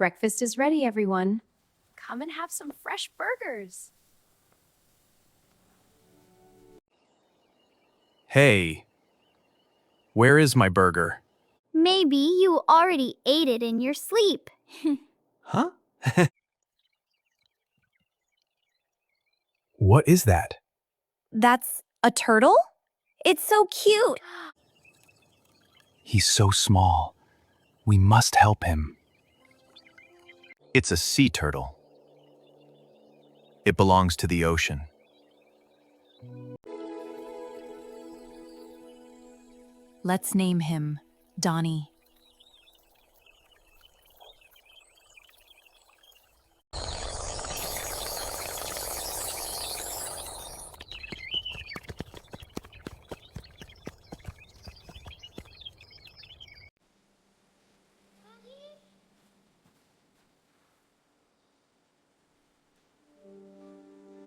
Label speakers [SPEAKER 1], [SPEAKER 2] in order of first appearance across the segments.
[SPEAKER 1] Breakfast is ready, everyone. Come and have some fresh burgers.
[SPEAKER 2] Hey, where is my burger?
[SPEAKER 3] Maybe you already ate it in your sleep.
[SPEAKER 2] Huh? What is that?
[SPEAKER 3] That's a turtle? It's so cute.
[SPEAKER 2] He's so small. We must help him. It's a sea turtle. It belongs to the ocean.
[SPEAKER 4] Let's name him Donnie.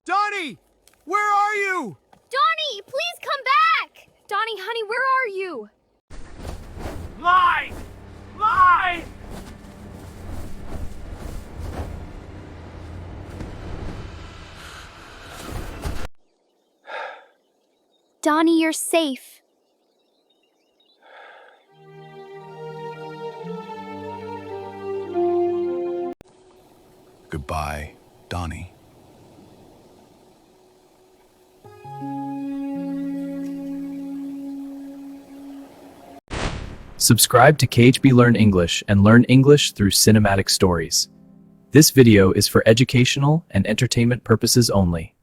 [SPEAKER 5] Donnie! Where are you?
[SPEAKER 3] Donnie, please come back!
[SPEAKER 1] Donnie, honey, where are you?
[SPEAKER 5] Lie! Lie!
[SPEAKER 3] Donnie, you're safe.
[SPEAKER 2] Goodbye, Donnie.
[SPEAKER 6] Subscribe to KHB Learn English and learn English through cinematic stories. This video is for educational and entertainment purposes only.